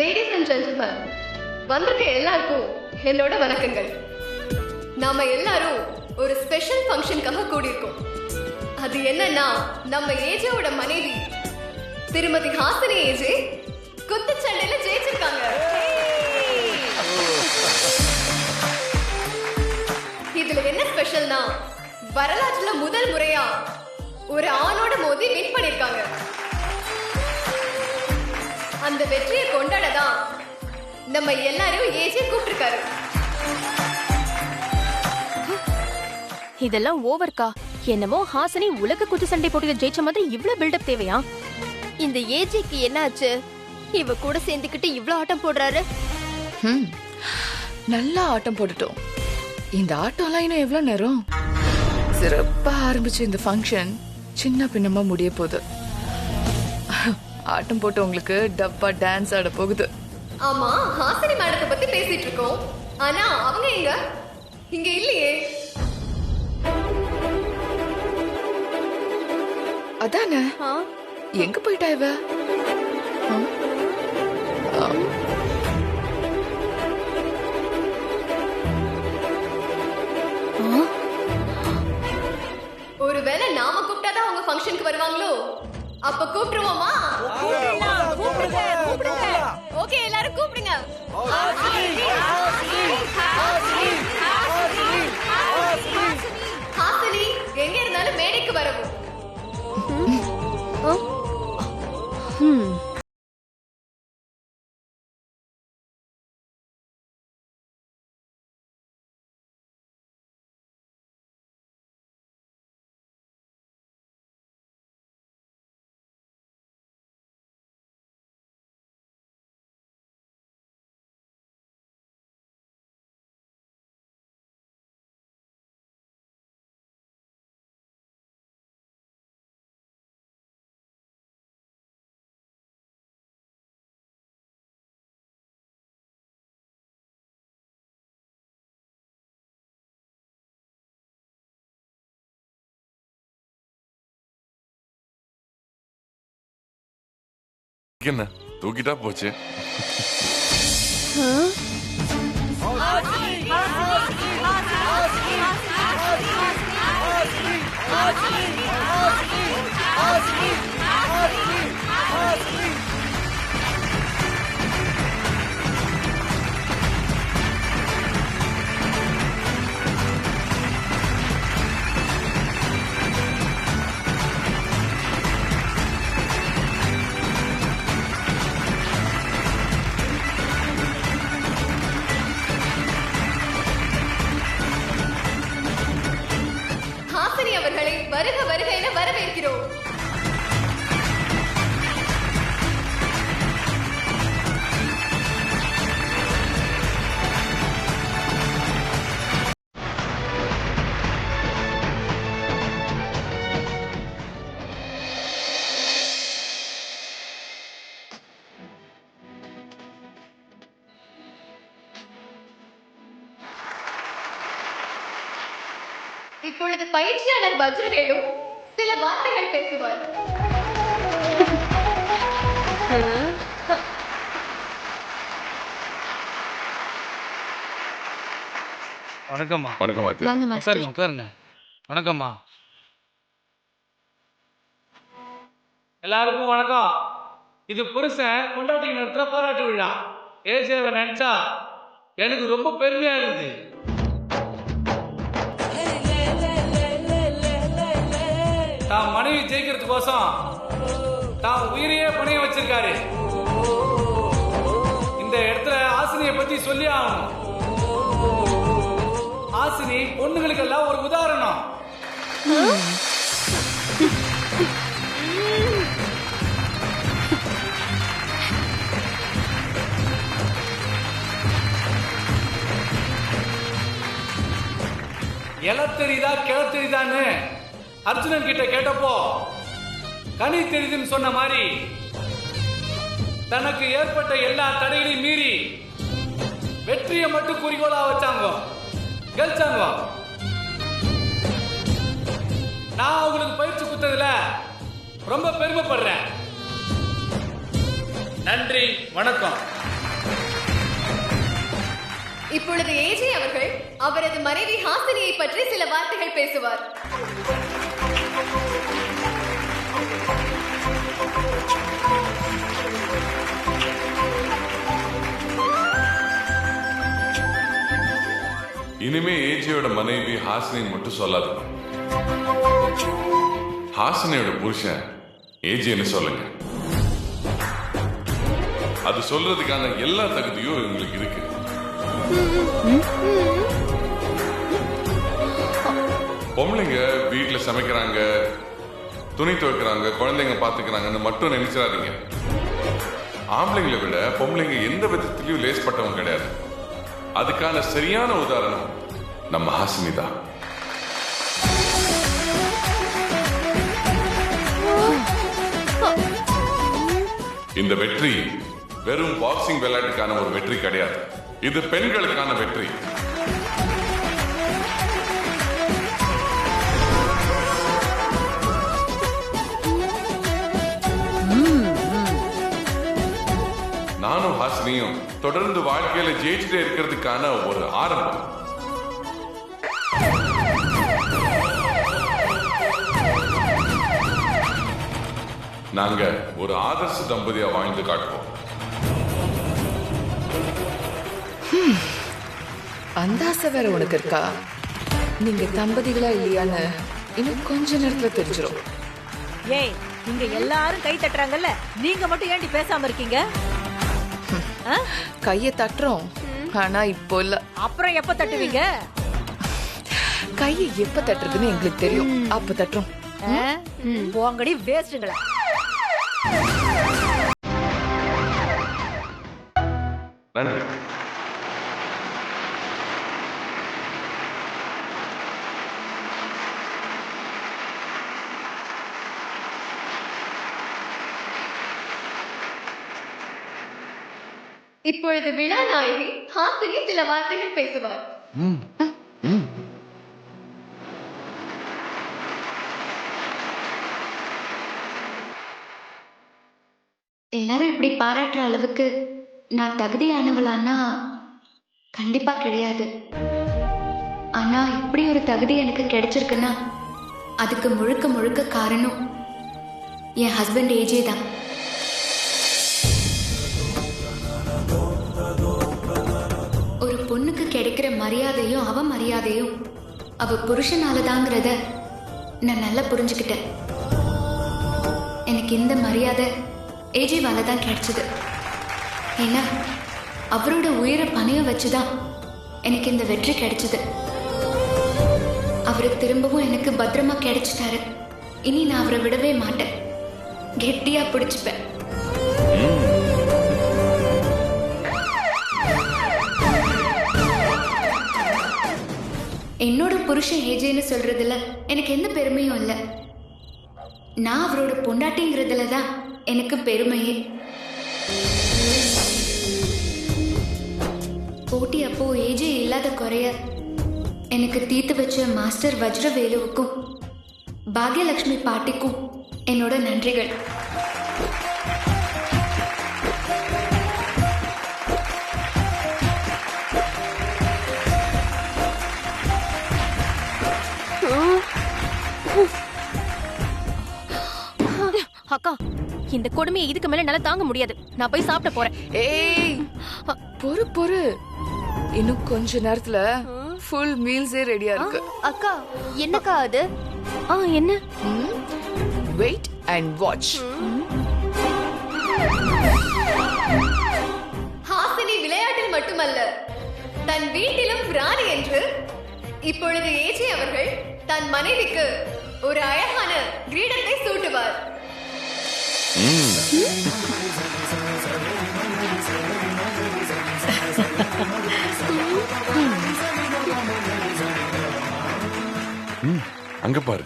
Ladies and gentleman, வந்திருக்க எல்லாருக்கும் என்னோட வணக்கங்கள். நாம எல்லாரும் ஒரு ஸ்பெஷல் ஃபங்க்ஷனுக்காக கூடியிருக்கோம். அது என்னன்னா, நம்ம ஏஜோட மனைவி திருமதி ஹாசினி ஏஜே குத்துச்சண்டையில ஜெயிச்சிருக்காங்க. இதுல என்ன ஸ்பெஷல்னா, வரலாற்றுல முதல் முறையா ஒரு ஆணோட மோதி வின் பண்ணிருக்காங்க. அந்த வெற்றியை கொண்டாடதான் நம்ம எல்லாரும் ஏஜே கூப்பிட்டிருக்காரு. இதெல்லாம் ஓவர்க்கா. என்னமோ ஹாசினி உலக குத்து சண்டை போட்டியில ஜெயிச்ச மாதிரி இவ்ளோ பில்டப் தேவையா? இந்த ஏஜிக்கு என்னாச்சு? இவ கூட சேர்ந்துக்கிட்டு இவ்ளோ ஆட்டம் போடுறாரு. நல்லா ஆட்டம் போட்டுட்டோம். இந்த ஆட்டம்லாம் இன்னும் எவ்வளவு நேரம்? சிறப்பா ஆரம்பிச்ச இந்த ஃபங்க்ஷன் சின்ன பின்னமா முடிய போகுது. ஆட்டம் போட்டு உங்களுக்கு டப்பா டான்ஸ் ஆட போகுது. ஆமா, ஹாசினி மேடத்தை பத்தி பேசிட்டு இருக்கோம். ஆனா அவங்க இங்க இல்லையே. அதானே, எங்க போயிட்டா இவ? ஒருவேளை நாம கூப்பிட்டாதான் அவங்க ஃபங்க்ஷனுக்கு வருவாங்களோ? அப்ப கூப்பிடுவோமா? ஓகே, எல்லாரும் கூப்பிடுங்க. ஹாசினி எங்க இருந்தாலும் மேடைக்கு வரவும். என்ன தூக்கிட்டா போச்சு. ஹாசினி அவர்களை வருக வருக என வரவேற்கிறோம். இப்பொழுது பயிற்சியாளர் வஜ்ரவேலு சில வார்த்தைகள் பேசுவார். வணக்கம்மா. வணக்கம். உட்காருங்க உட்காருங்க. வணக்கம்மா. எல்லாருக்கும் வணக்கம். இது புருஷன் கொண்டாட்டி நடத்துற பாராட்டு விழா. ஏஜேவை நினைச்சா எனக்கு ரொம்ப பெருமையா இருக்குது. தான் மனைவி ஜெயிக்கிறதுக்கோசம் தான் உயிரையே பணைய வச்சிருக்காரு. இந்த இடத்துல ஹாசினியை பத்தி சொல்லி ஆகணும். ஹாசினி பொண்ணுங்களுக்கு எல்லாம் ஒரு உதாரணம். எலை தெரியுதா கிள தெரியுதான்னு அர்ஜுனன் கிட்ட கேட்டப்போ கனி தெரியுதுன்னு சொன்ன மாதிரி தனக்கு ஏற்பட்ட எல்லா தடைகளையும் மீறி வெற்றியை மட்டும் குறிக்கோளா வச்சாங்க, கெலிச்சாங்க. நான் அவங்களுக்கு பயிற்சி கொடுத்ததுல ரொம்ப பெருமைப்படுறேன். நன்றி, வணக்கம். இப்பொழுது ஏஜே அவர்கள் அவரது மனைவி ஹாசினியை பற்றி சில வார்த்தைகள் பேசுவார். இனிமே ஏஜியோட மனைவி ஹாசினி மட்டும் சொல்லாது. ஹாசினியோட புருஷன் ஏஜின்னு சொல்லுங்க. அது சொல்றதுக்கான எல்லா தகுதியும் உங்களுக்கு இருக்கு. பொம்பளைங்க வீட்டுல சமைக்கிறாங்க, துணி துவைக்கிறாங்க, குழந்தைங்க பாத்துக்கிறாங்கன்னு மட்டும் நினைச்சிடாதீங்க. ஆம்பளைங்களை விட பொம்பளைங்க எந்த விதத்திலையும் லேஸ்பட்டவங்க கிடையாது. அதுக்கான சரியான உதாரணம் நம்ம ஹாசினி தான். இந்த வெற்றி வெறும் பாக்ஸிங் விளையாட்டுக்கான ஒரு வெற்றி கிடையாது. இது பெண்களுக்கான வெற்றி. நானும் ஹாசினியும் தொடர்ந்து வாழ்க்கையில ஜெயிச்சுட்டே இருக்கிறதுக்கான ஒரு ஆரம்பம். நாங்க ஒரு ஆதர்ச தம்பதியா வாழ்ந்து காட்டுவோம். அந்த ஆசை வேற உனக்கு இருக்கா? நீங்க தம்பதிகளா இல்லையான்னு இன்னும் கொஞ்ச நேரத்துல தெரிஞ்சிடும். ஏய், நீங்க எல்லாரும் கை தட்டுறாங்கல்ல, நீங்க மட்டும் ஏன்டி பேசாம இருக்கீங்க? கைய தட்டுறோம், ஆனா இப்போ இல்ல. அப்புறம் எப்ப தட்டுவீங்க? கையை எப்ப தட்டுறதுன்னு எங்களுக்கு தெரியும், அப்ப தட்டுறோம். போங்கடி வேஸ்ட்டுங்களா. நன்றி. இப்பொழுது விழா நாயகி ஹாசினி சில வார்த்தைகள் பேசுவார். எல்லாரும் இப்படி பாராட்டுற அளவுக்கு நான் தகுதியானவளான்னா கண்டிப்பா கிடையாது. ஆனா இப்படி ஒரு தகுதி எனக்கு கிடைச்சிருக்குன்னா அதுக்கு முழுக்க முழுக்க காரணம் என் ஹஸ்பண்ட் ஏஜே தான். ஒரு பொண்ணுக்கு கிடைக்கிற மரியாதையும் அவமரியாதையும் அவ புருஷனாலதாங்கிறத நான் நல்லா புரிஞ்சுக்கிட்டேன். எனக்கு இந்த மரியாதை ஏஜேவால தான் கிடைச்சது. ஏன்னா அவரோட உயிரை பணைய வச்சுதான் எனக்கு இந்த வெற்றி கிடைச்சது. அவரு திரும்பவும் எனக்கு பத்திரமா கிடைச்சிட்டாரு. இனி நான் அவரை விடவே மாட்டேன், கெட்டியா பிடிச்சுப்பேன். என்னோட புருஷன் ஏஜேன்னு சொல்றதுல எனக்கு எந்த பெருமையும் இல்லை. நான் அவரோட பொண்டாட்டிங்கிறதுல தான் எனக்கு பெருமையே. போட்டி அப்போ ஏஜே இல்லாத குறைய எனக்கு தீர்த்து வச்ச மாஸ்டர் வஜ்ரவேலுவுக்கும் பாக்யலட்சுமி பாட்டிக்கும் என்னோட நன்றிகள். அக்கா, இந்த கொடுமையை இதுக்கு மேல நல்லா தாங்க முடியாது. நான் போய் சாப்பிட போறேன். ஏய், பொறு பொறு, இன்னும் கொஞ்ச நேரத்துல ஃபுல் மீல்ஸே ரெடியா இருக்கு. அக்கா, என்னக்கா அது? என்ன? Wait and watch. ஹாசினி விளையாட்டில் மட்டுமல்ல, தன் வீட்டிலும் ராணி என்று இப்பொழுது ஏஜே அவர்கள் தன் மனைவிக்கு ஒரு அழகான கிரீடத்தை சூட்டுவார். அங்க பாரு.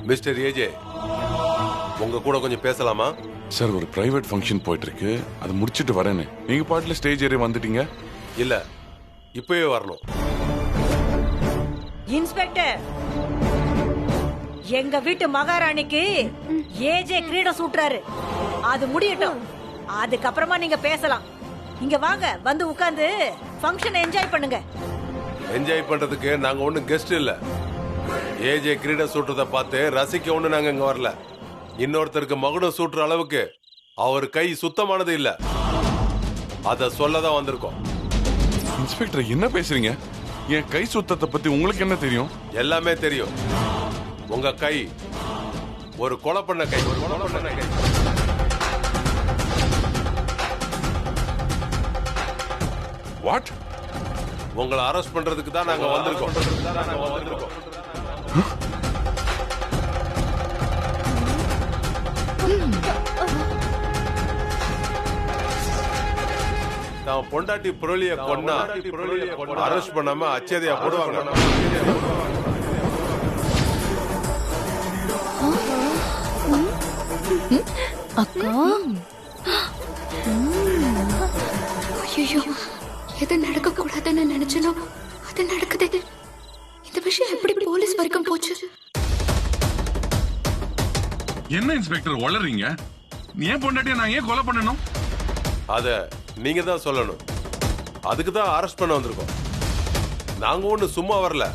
மிஸ்டர் ஏஜே, உங்க கூட கொஞ்சம் பேசலாமா? சார், ஒரு பிரைவேட் ஃபங்க்ஷன் போயிட்டு இருக்கு, அது முடிச்சிட்டு வரேன்னு நீங்க பாட்டுல ஸ்டேஜ் ஏறி வந்துட்டீங்க. இல்ல, இப்பவே வரணும். இன்ஸ்பெக்டர், எங்க வீட்டு மகாராணிக்கு ஏஜே கிரீடம் சூட்டுறாரு. அது முடியட்டும், அதுக்கப்புறமா நீங்க பேசலாம். இங்க வாங்க, வந்து உட்கார்ந்து ஃபங்க்ஷனை என்ஜாய் பண்ணுங்க. என்ஜாய் பண்றதுக்கு நாங்க ஒண்ணும் கெஸ்ட் இல்ல. ஏஜே கிரீடம் சூட்டுறத பார்த்து ரசிக்க ஒண்ணு நாங்க இங்க வரல. இன்னொருத்தருக்கு மகுடம் சூட்டுற அளவுக்கு அவர் கை சுத்தமானது இல்ல, அத சொல்லதான் வந்திருக்கோம். இன்ஸ்பெக்டர், என்ன பேசுறீங்க? என் கை சுத்தத்தை பத்தி உங்களுக்கு என்ன தெரியும்? எல்லாமே தெரியும். உங்க கை ஒரு கொலை பண்ண கை. வாட்? உங்களை அரெஸ்ட் பண்றதுக்கு தான் நாங்க வந்திருக்கோம். நான் பொண்டாட்டி புரளிய கொன்னா அரெஸ்ட் பண்ணாம அச்சதையா போடுவாங்க. அக்கா, ஐயோ, எது நடக்க கூடாதுன்னு நினைச்சனோ அது நடக்குது. இந்த விஷயம் எப்படி போலீஸ் வரைக்கும் போச்சு? என்ன இன்ஸ்பெக்டர் வளர்றீங்க? ஏன் பொண்டாட்டியை நான் ஏன் கொலை பண்ணணும்? அத நீங்க தான் சொல்லணும். அதுக்கு தான் அரெஸ்ட் பண்ண வந்திருக்கோம். நாங்க ஒண்ணு சும்மா வரல.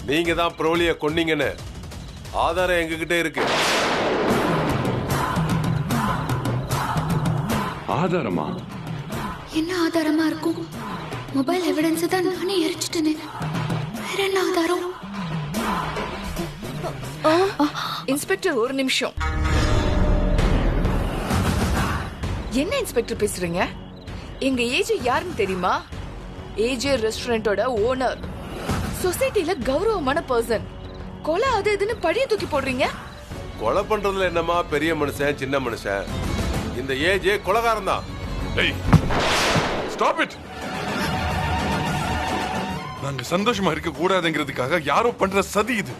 நீங்க தான் புரளிய கொன்னீங்கன்னு ஆதாரம் எங்ககிட்ட இருக்கு. ஆதாரமா? என்ன ஆதாரமா இருக்கும்? மொபைல் எவிடன்ஸ் தான் நானே எரிச்சிட்டேனே. வேற என்ன ஆதாரம்? இன்ஸ்பெக்டர், ஒரு நிமிஷம். என்ன இன்ஸ்பெக்டர் பேசுறீங்க? எங்க ஏஜே யாருன்னு தெரியுமா? ஏஜே ரெஸ்டாரண்டோட ஓனர், சொசைட்டில கௌரவமான பர்சன். கொலை அது இதுன்னு பழிய தூக்கி போடுறீங்க. கொலை பண்றதுல என்னமா பெரிய மனுஷன் சின்ன மனுஷன்? இந்த ஏஜே கொலைகாரன் தான். Stop it. நாங்க சந்தோஷமா இருக்க கூடாதுங்கிறதுக்காக யாரோ பண்ற சதி இது.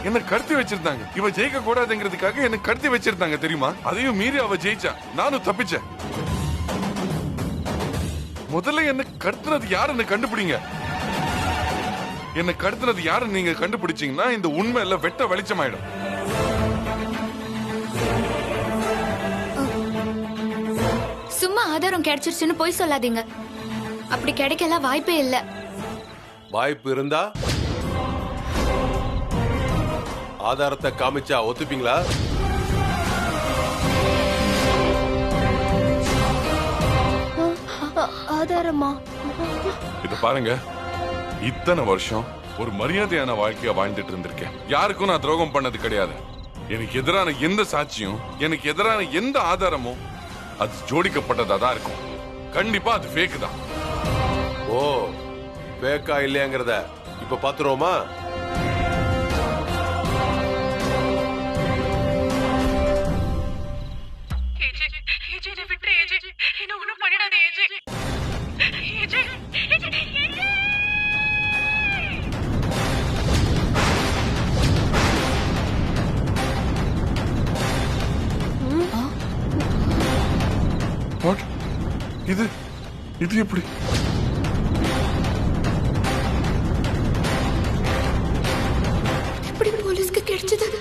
என்ன கடத்தி வச்சிருந்தாங்க. இவ ஜெயிக்க கூடாதுங்கிறதுக்காக என்ன கடத்தி வச்சிருந்தாங்க தெரியுமா? அதையும் மீறி அவ ஜெயிச்சா, நானும் தப்பிச்சேன். முதல்ல என்ன கடத்துனது யாருன்னு கண்டுபிடிங்க. என்ன கடத்துனது யாருன்னு நீங்க கண்டுபிடிச்சீங்கன்னா இந்த உண்மை எல்லாம் வெட்ட வெளிச்சமாயிடும். சும்மா ஆதாரம் கிடைச்சிருச்சுன்னு போய் சொல்லாதீங்க. அப்படி கிடைக்கல வாய்ப்பே இல்ல. வாய்ப்பு இருந்தா ஆதாரத்தை காமிச்சா ஒத்துப்பீங்களா? ஆதாரமா? இத பாருங்க, இத்தனை வருஷம் ஒரு மரியாதையான வாழ்க்கைய வாழ்ந்துட்டு இருந்திருக்கேன். யாருக்கும் நான் துரோகம் பண்ணது கிடையாது. எனக்கு எதிரான எந்த சாட்சியும், எனக்கு எதிரான எந்த ஆதாரமும் அது ஜோடிக்கப்பட்டதா தான் இருக்கும். கண்டிப்பா அது ஃபேக் தான். ஓ, ஃபேக்கா இல்லையாங்கிறத இப்ப பாத்துருவோமா? What? இது எப்படி? எப்படி போலீஸ்க்கு கிடைச்சது?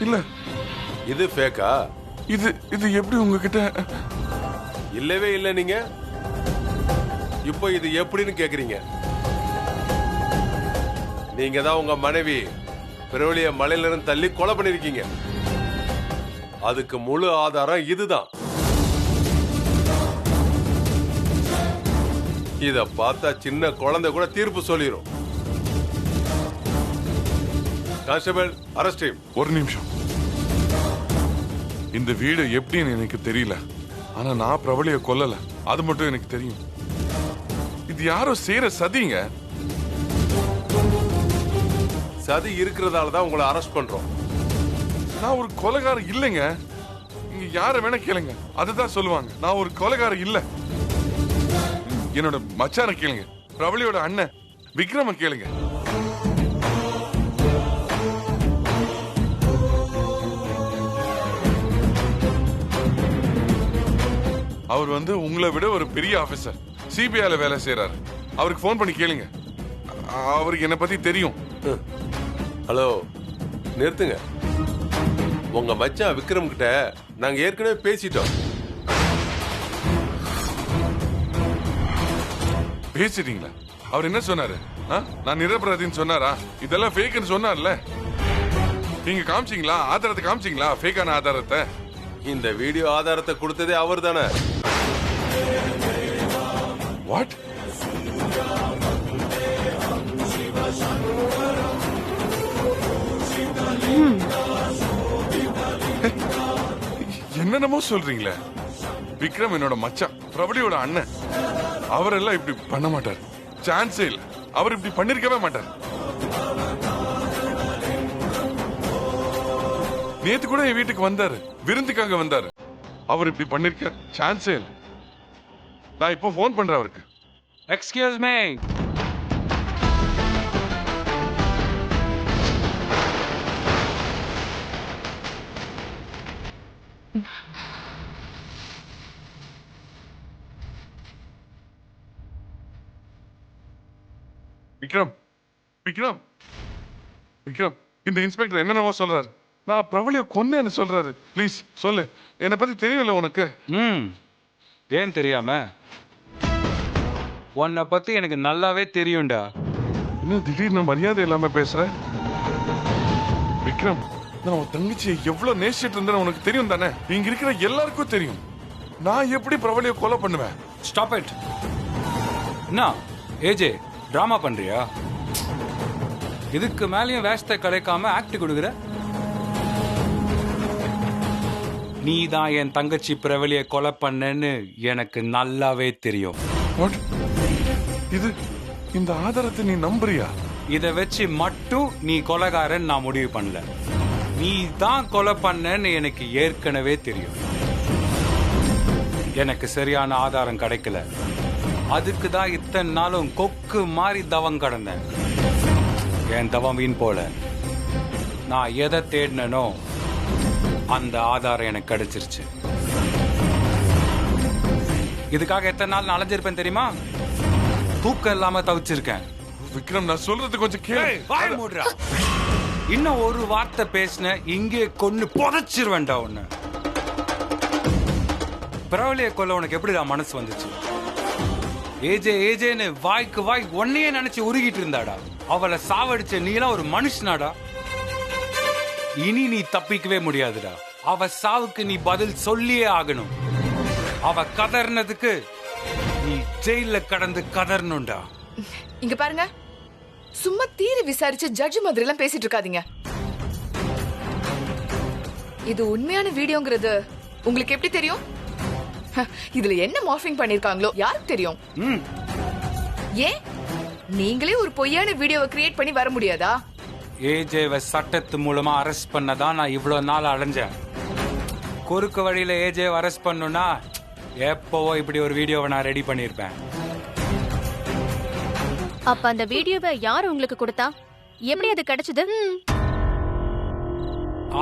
இல்ல, இது ஃபேக்கா? இது எப்படி உங்ககிட்ட? இல்லவே இல்ல. நீங்க இப்போ இது எப்படின்னு கேக்குறீங்க. நீங்க தான் உங்க மனைவி பிரவலிய மலையில இருந்து தள்ளி கொலை பண்ணிருக்கீங்க. அதுக்கு முழு ஆதாரம் இதுதான். இத பார்த்தா சின்ன குழந்தை கூட தீர்ப்பு சொல்லிரும். Constable, arrest him. ஒரு நிமிஷம். இந்த வீடு எப்படின்னு எனக்கு தெரியல, ஆனா நான் பிரபலிய கொல்லல, அது மட்டும் எனக்கு தெரியும். இது யாரோ செய்யற சதிங்க. சதி இருக்கிறதால தான் உங்களை அரெஸ்ட் பண்றோம். நான் ஒரு கொலைகாரன் இல்லைங்க. இங்க யார வேணா கேளுங்க, அதுதான் சொல்லுவாங்க. நான் ஒரு கொலைகாரன் இல்ல. என்னோட மச்சான கேளுங்க, பிரபலியோட அண்ணன் விக்ரம கேளுங்க. அவர் உங்களை விட ஒரு பெரிய ஆபீசர், சிபிஐல வேலை செய்யறாரு. அவருக்கு போன் பண்ணி கேளுங்க, அவருக்கு என்ன பத்தி தெரியும். ஹலோ, நிறுத்துங்க. உங்க மச்சான் விக்ரம் கிட்ட நாங்க ஏற்கனவே பேசிட்டோம். பேசிட்டீங்களா? அவர் என்ன சொன்னாரு? நான் நிரபராதின்னு சொன்னாரா? இதெல்லாம் ஃபேக்னு சொன்னார்ல. நீங்க காமிச்சீங்களா? ஆதாரத்தை காமிச்சீங்களா? ஃபேக்கான ஆதாரத்தை. இந்த வீடியோ ஆதாரத்தை கொடுத்ததே அவர் தானே. வாட்? என்னென்னமோ சொல்றீங்களே. விக்ரம் என்னோட மச்சான், பிரபலியோட அண்ணன். அவரெல்லாம் இப்படி பண்ண மாட்டார். சான்ஸே இல்ல. அவர் இப்படி பண்ணிருக்கவே மாட்டார். நேத்து கூட என் வீட்டுக்கு வந்தாரு, விருந்துக்காக வந்தாரு. அவர் இப்படி பண்ணிருக்க சான்ஸே இல்ல. நான் இப்போ போன் பண்றேன் அவருக்கு. Excuse me. விக்ரம், விக்ரம், விக்ரம், இந்த இன்ஸ்பெக்டர் என்னென்னவோ சொல்றாரு. நான் பிரபலிய கொன்னேன்னு சொல்றாரு. ப்ளீஸ் சொல்லு, என்னை பத்தி தெரியல உனக்கு? ஏன் தெரியாம? உன்னை பத்தி எனக்கு நல்லாவே தெரியும்டா. இன்னும் திடீர்னு மரியாதை இல்லாம பேசுற. விக்ரம், நான் உன் தங்கச்சியை எவ்வளவு நேசிட்டு இருந்தேன்னு உனக்கு தெரியும் தானே? இங்க இருக்கிற எல்லாருக்கும் தெரியும். நான் எப்படி பிரபலிய கொலை பண்ணுவேன்? Stop it. என்ன ஏஜே, டிராமா பண்றியா? இதுக்கு மேலேயும் வேஷத்தை கலைக்காம ஆக்ட் கொடுக்குற. நீ தான் என் தங்கச்சி பிரவலிய கொலை பண்ணன்னு எனக்கு நல்லாவே தெரியும். இந்த ஆதாரத்தை நீ நம்புறியா? இதை வச்சு மட்டும் நீ கொலைகாரன் நான் முடிவு பண்ணல. நீ தான் கொலை பண்ணன்னு எனக்கு ஏற்கனவே தெரியும். எனக்கு சரியான ஆதாரம் கிடைக்கல. அதுக்கு தான் இத்தனை நாளும் கொக்கு மாதிரி தவம் கடந்தேன். என் தவம் வீண் போல. நான் எதை தேடினோ அந்த ஆதாரம் எனக்கு கிடைச்சிருச்சு. இதுக்காக எத்தனை நாள் நான் அலைஞ்சிருப்பேன் தெரியுமா? தூக்கம் இல்லாம தவிச்சிருக்கேன். விக்ரம், நான் சொல்றது கொஞ்சம் கேளு. வாய் மூடுறா. இன்னும் ஒரு வார்த்தை பேசின இங்கே கொன்னு புதைச்சிருவேன்டா உன்னை. பிரவலிய கொல்ல உனக்கு எப்படிடா மனசு வந்துச்சு? ஏஜே ஏஜேன்னு வாய்க்கு வாய் ஒன்னையே நினைச்சு உருகிட்டு இருந்தாடா. அவளை சாவடிச்ச நீலாம் ஒரு மனுஷனாடா. இனி நீ தப்பிக்கவே முடியாதுடா. அவ சாவுக்கு நீ பதில் சொல்லியே ஆகணும். அவ கதர்னதுக்கு நீ ஜெயில கடந்து கதறணும்டா. இங்க பாருங்க, சும்மா தீர விசாரிச்சு ஜட்ஜ் மாதிரி எல்லாம் பேசிட்டு இருக்காதீங்க. இது உண்மையான வீடியோங்கிறது உங்களுக்கு எப்படி தெரியும்? இதுல என்ன மார்பிங் பண்ணிருக்காங்களோ யாருக்கு தெரியும்? ஏன் நீங்களே ஒரு பொய்யான வீடியோவை கிரியேட் பண்ணி வர முடியாதா? ஏஜேவை சட்டத்து மூலமா அரெஸ்ட் பண்ணதான் நான் இவ்வளவு நாள் அலைஞ்சேன். குறுக்கு வழியில ஏஜேவை அரெஸ்ட் பண்ணுனா எப்பவோ இப்படி ஒரு வீடியோவை நான் ரெடி பண்ணிருப்பேன். அப்ப அந்த வீடியோவை யார் உங்களுக்கு கொடுத்தா? எப்படி அது கிடைச்சது?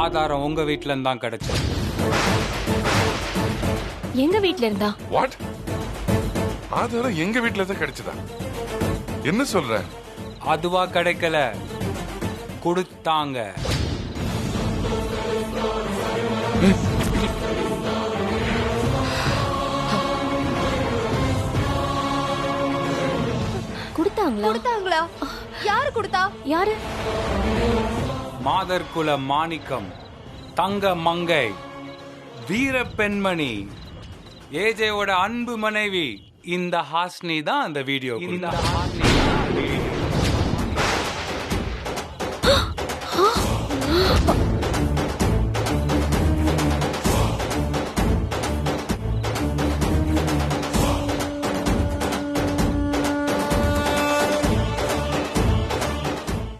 ஆதாரம் உங்க வீட்ல இருந்து தான் கிடைச்சது. எங்க வீட்ல இருந்தா? வாட்? ஆதாரம் எங்க வீட்ல தான் கிடைச்சதா? என்ன சொல்ற? அதுவா கிடைக்கல, கொடுத்தாங்க. கொடுத்தாங்களா? யாரு கொடுத்தா? யாரு? மாதர்குல மாணிக்கம், தங்க மங்கை, வீர பெண்மணி, ஏஜேவோட அன்பு மனைவி இந்த ஹாஸ்னி தான் அந்த வீடியோ. இந்த